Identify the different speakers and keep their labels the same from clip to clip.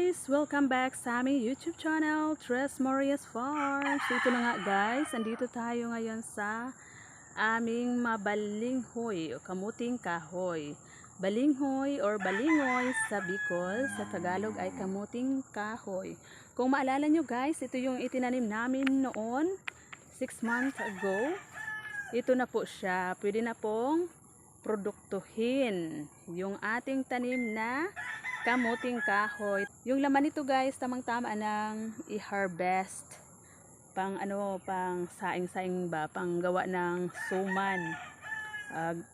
Speaker 1: guys! Welcome back sa aming YouTube channel, Tres Marias Farms. Ito na nga guys, andito tayo ngayon sa aming mabalinghoy o kamuting kahoy. Balinghoy or balingoy sa Bicol, sa Tagalog ay kamuting kahoy. Kung maalala nyo guys, ito yung itinanim namin noon, 6 months ago. Ito na po siya, pwede na pong produktuhin yung ating tanim na kamuting kahoy. Yung laman nito guys, tamang-tama ng i-harvest. Pang saing-saing ba, pang gawa ng suman,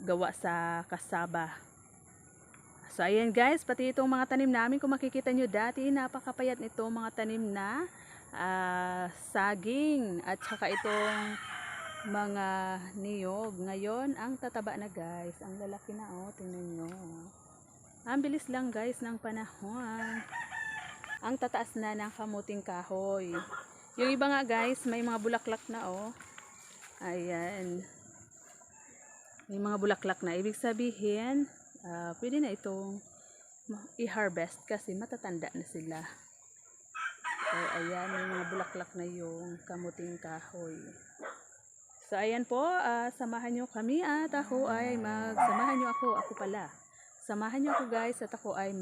Speaker 1: gawa sa kasaba. So ayan guys, pati itong mga tanim namin, kung makikita nyo dati, napakapayat nito mga tanim na saging at saka itong mga niyog. Ngayon, ang tataba na guys, ang lalaki na tingnan nyo. Ang bilis lang guys ng panahon. Ang tataas na ng kamuting kahoy. Yung iba nga guys, may mga bulaklak na Ayan. May mga bulaklak na. Ibig sabihin, pwede na itong i-harvest kasi matatanda na sila. So ayan, may mga bulaklak na yung kamuting kahoy. So ayan po, samahan nyo kami at ako ay samahan nyo ako pala. Samahan nyo ako guys at ako ay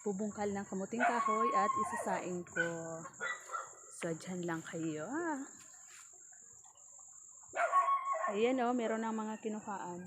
Speaker 1: bubungkal ng kamuting kahoy at isasaing ko. So dyan lang kayo. Ayan meron ng mga kinuhaan.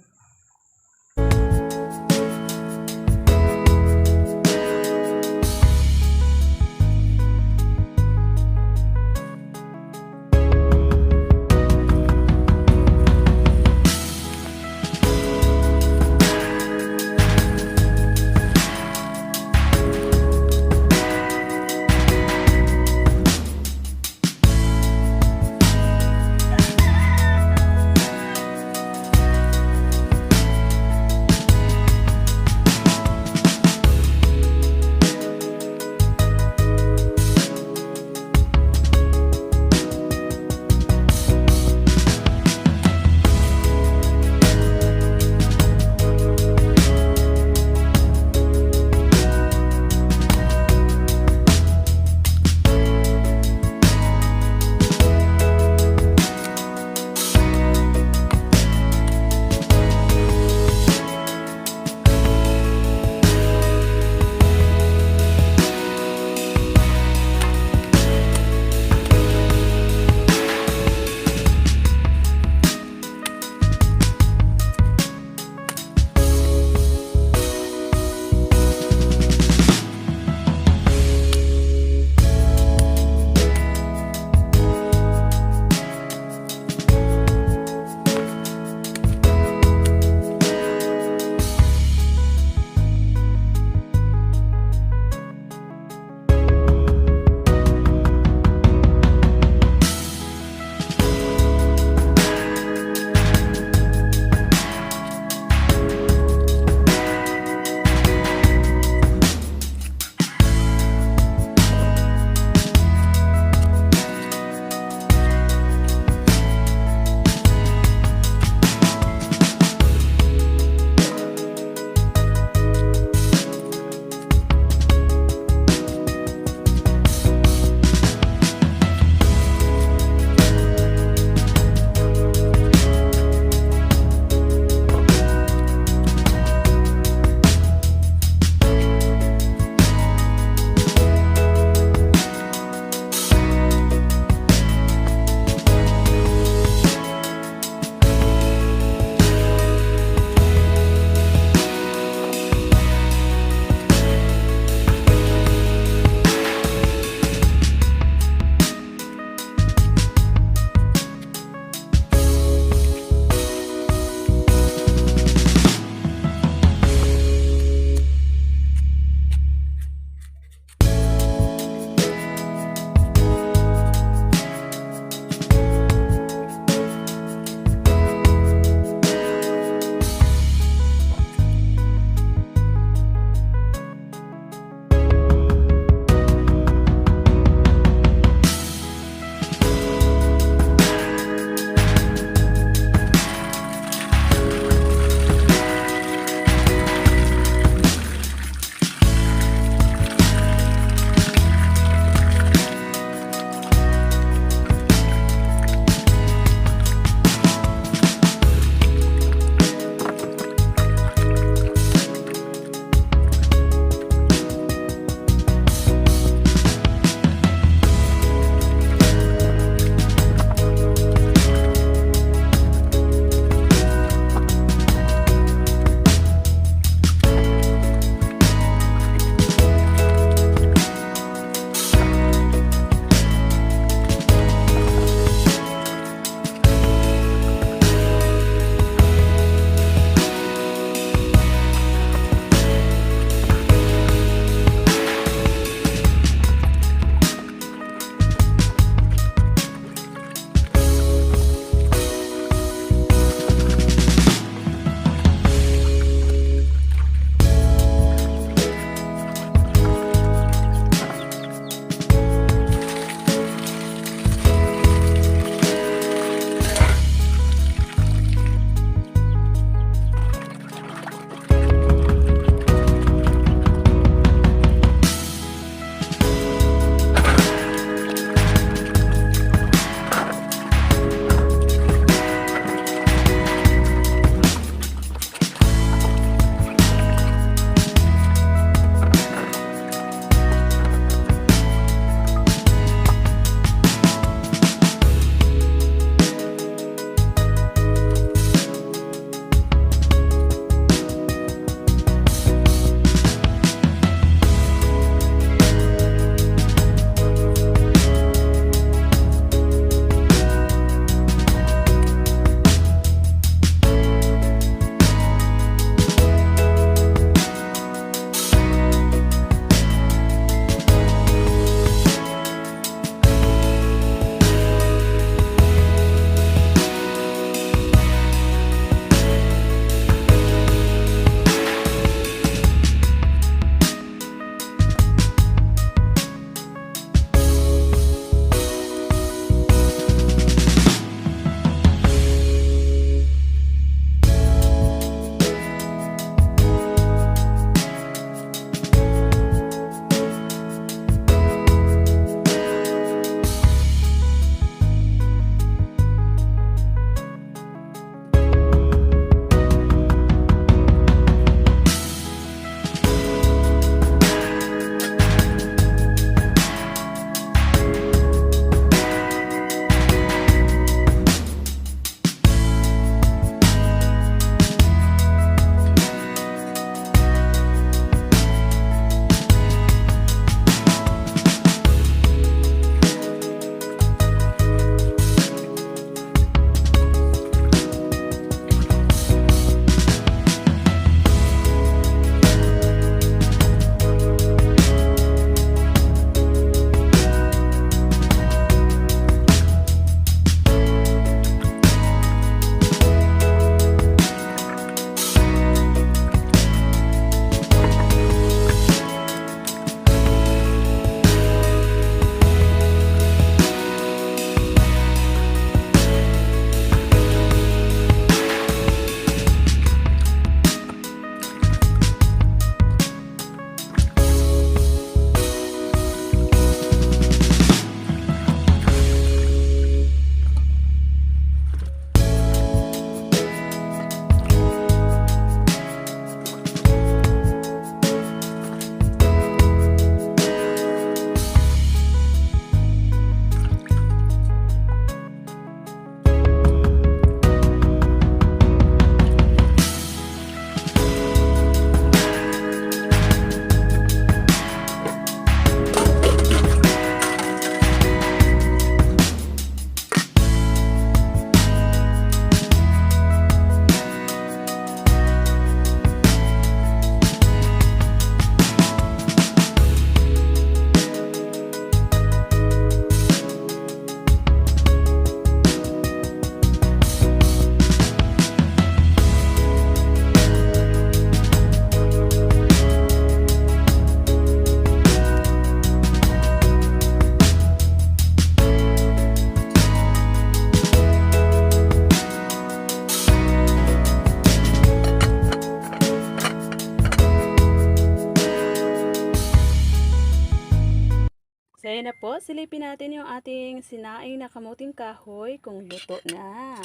Speaker 1: Ayan na po, silipin natin yung ating sinaing na kamuting kahoy kung luto na.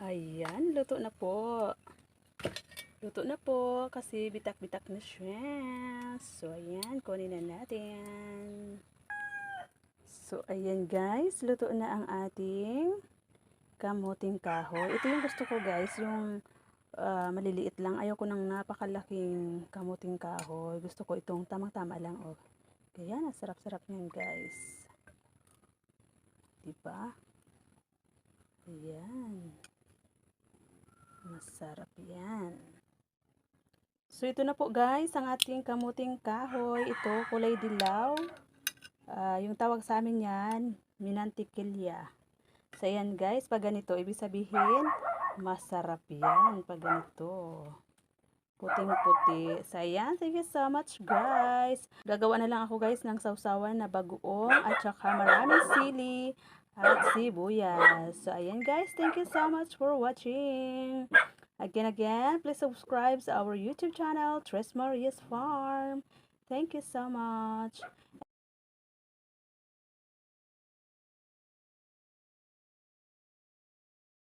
Speaker 1: Ayan, luto na po. Luto na po kasi bitak-bitak na siya. So, ayan, kunin na natin. So, ayan guys, luto na ang ating kamuting kahoy. Ito yung gusto ko guys, yung maliliit lang. Ayoko ng napakalaking kamuting kahoy. Gusto ko itong tamang-tama lang. Oh. Kaya, sarap-sarap niyan guys. Diba? Ayan. Masarap yan. So, ito na po guys, ang ating kamuting kahoy. Ito, kulay dilaw. Yung tawag sa amin yan, minantikilya. So, ayan guys, pag ganito, ibig sabihin, masarap yan pag ganito. Puting-puti. So, ayan, thank you so much guys. Gagawa na lang ako guys ng sausawan na bagoong at saka maraming sili at sibuyas. So, ayan guys, thank you so much for watching. Again, please subscribe sa our YouTube channel, Tres Marias Farm. Thank you so much.